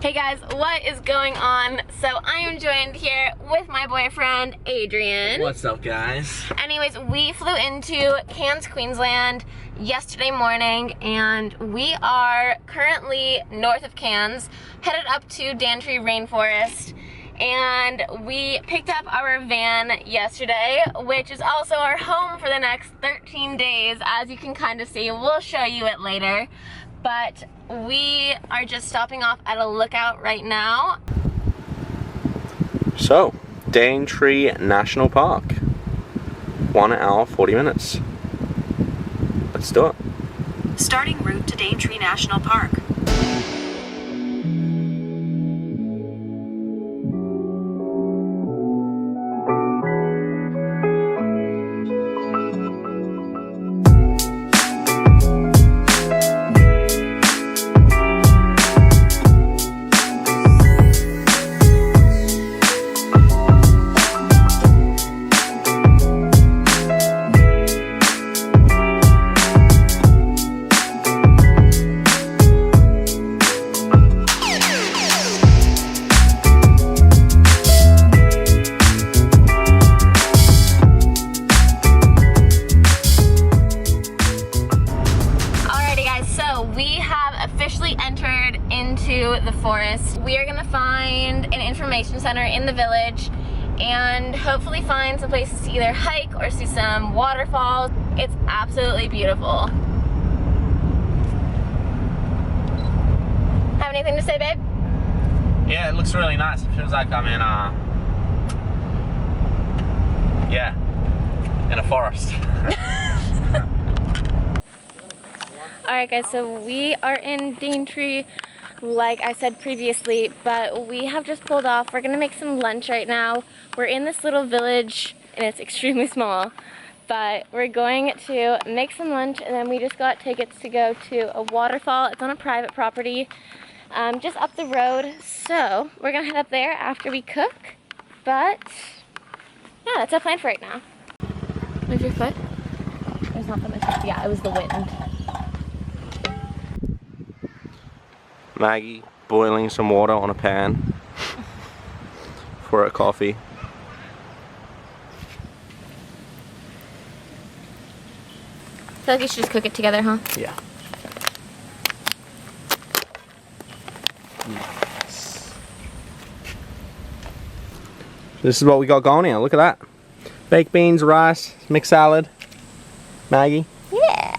Hey guys, what is going on? So I am joined here with my boyfriend, Adrian. What's up, guys? Anyways, we flew into Cairns, Queensland yesterday morning, and we are currently north of Cairns, headed up to Daintree Rainforest, and we picked up our van yesterday, which is also our home for the next 13 days, as you can kind of see. We'll show you it later. But we are just stopping off at a lookout right now. So, Daintree National Park. 1 hour, 40 minutes. Let's do it. Starting route to Daintree National Park. The forest. We are gonna find an information center in the village and hopefully find some places to either hike or see some waterfalls. It's absolutely beautiful. Have anything to say, babe? Yeah, it looks really nice. It feels like I'm in a forest. Alright guys, so we are in Daintree, like I said previously, but we have just pulled off. We're gonna make some lunch right now. We're in this little village and it's extremely small, but we're going to make some lunch, and then we just got tickets to go to a waterfall. It's on a private property just up the road, so we're gonna head up there after we cook. But yeah, that's our plan for right now. Move your foot. There's not that much. Yeah, it was the wind. Maggie boiling some water on a pan for a coffee. I feel like you should just cook it together, huh? Yeah. This is what we got going here. Look at that. Baked beans, rice, mixed salad. Maggie? Yeah.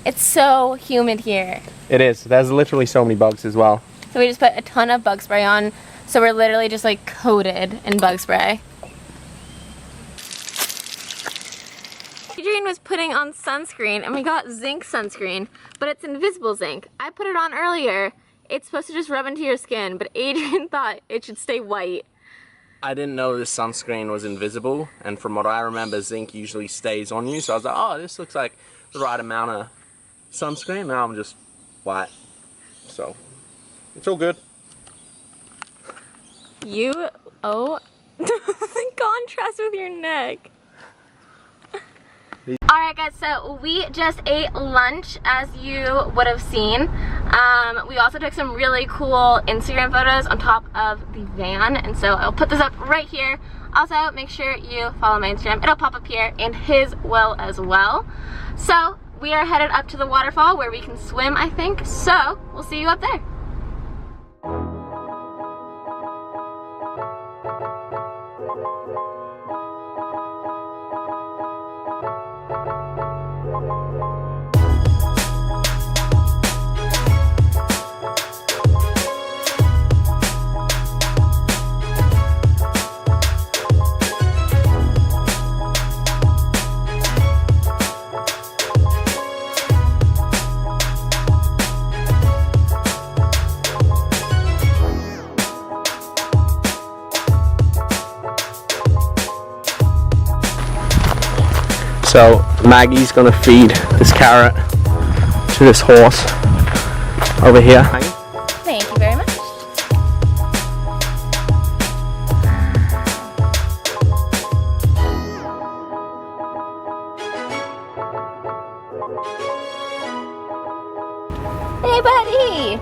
It's so humid here. It is. There's literally so many bugs as well. So we just put a ton of bug spray on. So we're literally just like coated in bug spray. Adrian was putting on sunscreen, and we got zinc sunscreen, but it's invisible zinc. I put it on earlier. It's supposed to just rub into your skin, but Adrian thought it should stay white. I didn't know this sunscreen was invisible, and from what I remember, zinc usually stays on you. So I was like, oh, this looks like the right amount of sunscreen. Now I'm just white, so it's all good. The contrast with your neck. Alright guys, so we just ate lunch, as you would have seen. We also took some really cool Instagram photos on top of the van, and so I'll put this up right here. Also, make sure you follow my Instagram. It'll pop up here, and his will as well. So we are headed up to the waterfall where we can swim, I think. So we'll see you up there. So Maggie's gonna feed this carrot to this horse over here. Thank you very much. Hey, buddy!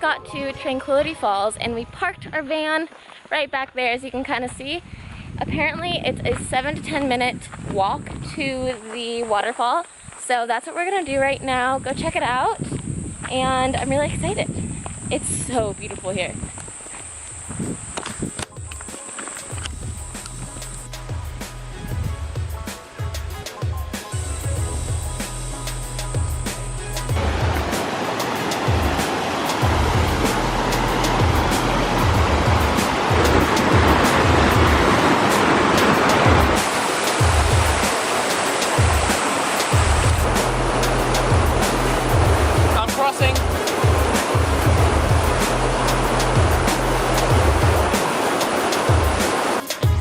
got to Tranquility Falls and we parked our van right back there, as you can kind of see. Apparently it's a 7 to 10 minute walk to the waterfall. So that's what we're gonna do right now. Go check it out. And I'm really excited. It's so beautiful here.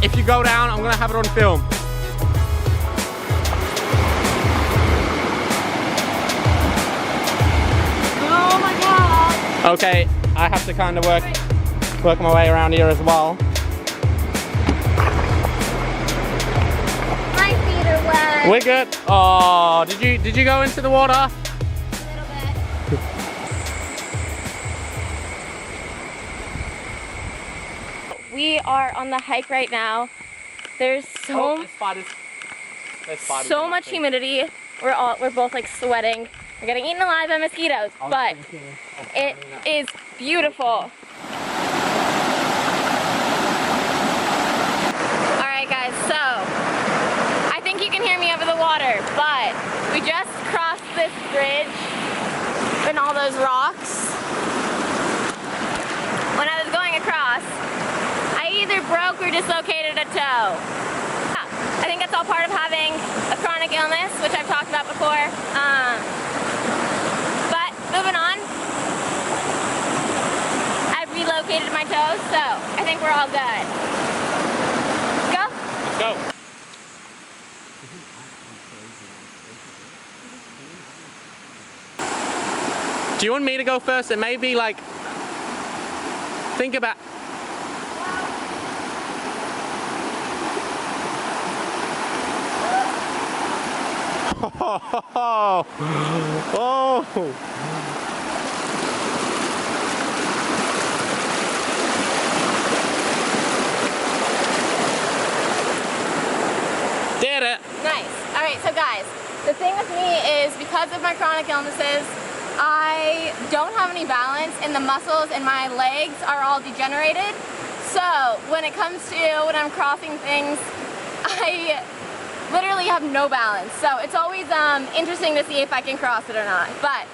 If you go down, I'm gonna have it on film. Oh my god! Okay, I have to kind of work my way around here as well. My feet are wet. We're good. Oh, did you go into the water? A little bit. We are on the hike right now. There's so much humidity. We're both like sweating. We're getting eaten alive by mosquitoes, but it is beautiful. Alright guys, so I think you can hear me over the water, but we just crossed this bridge and all those rocks. When I was going across, I either broke or dislocated a toe. I think that's all part of having a chronic illness, which I've talked about before. But moving on, I've relocated my toes, so I think we're all good. Go? Let's go. Do you want me to go first? It may be like, think about. Oh, oh. Did it. Nice. All right, so guys, the thing with me is because of my chronic illnesses, I don't have any balance and the muscles in my legs are all degenerated. So when it comes to when I'm crossing things, I literally have no balance. So it's always interesting to see if I can cross it or not. But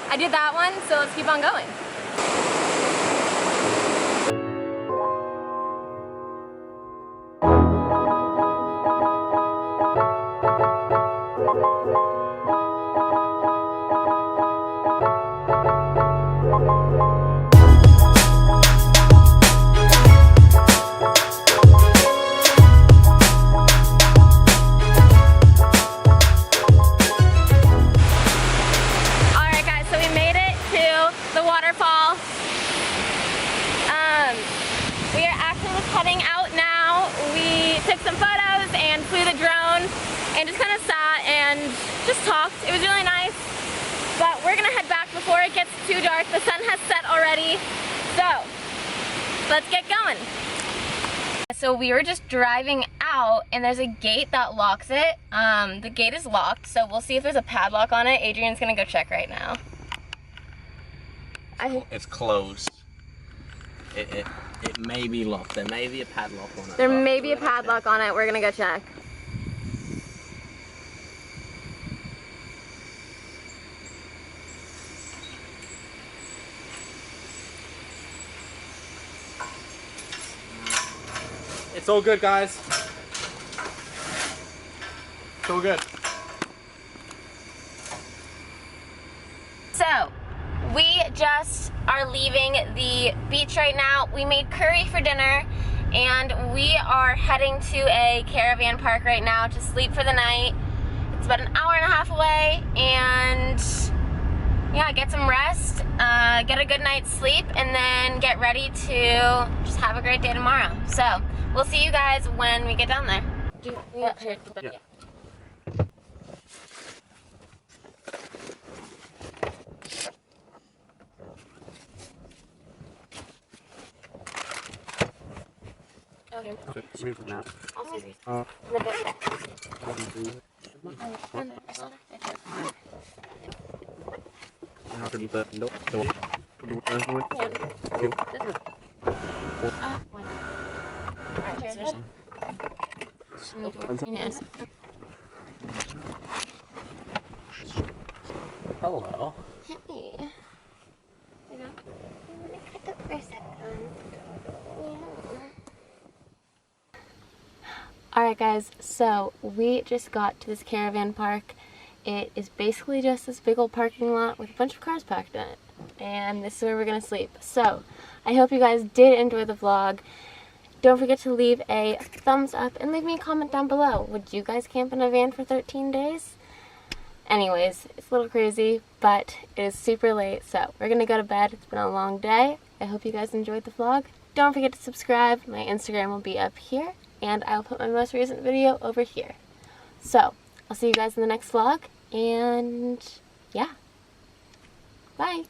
I did that one, so let's keep on going. We are actually just heading out now. We took some photos and flew the drone and just kind of sat and just talked. It was really nice, but we're gonna head back before it gets too dark. The sun has set already, so let's get going. So we were just driving out and there's a gate that locks it. The gate is locked, so we'll see if there's a padlock on it. Adrian's gonna go check right now. It's closed. It may be locked. There may be a padlock on it. There may be a padlock on it. We're gonna go check. It's all good, guys. It's all good. So, we just are leaving the beach right now. We made curry for dinner and we are heading to a caravan park right now to sleep for the night. It's about an hour and a half away and yeah, get some rest, get a good night's sleep, and then get ready to just have a great day tomorrow. So, we'll see you guys when we get down there. Yeah. Okay. Now. All scissors. Uh, The bit back. how to do the window? The one. This one. One. Alright, cheers. Yes. Hello. Hey. You know, I'm gonna cut up for a second. Alright guys, so we just got to this caravan park. It is basically just this big old parking lot with a bunch of cars parked in it. And this is where we're going to sleep. So, I hope you guys did enjoy the vlog. Don't forget to leave a thumbs up and leave me a comment down below. Would you guys camp in a van for 13 days? Anyways, it's a little crazy, but it is super late, so we're going to go to bed. It's been a long day. I hope you guys enjoyed the vlog. Don't forget to subscribe. My Instagram will be up here, and I'll put my most recent video over here. So, I'll see you guys in the next vlog, and yeah, bye!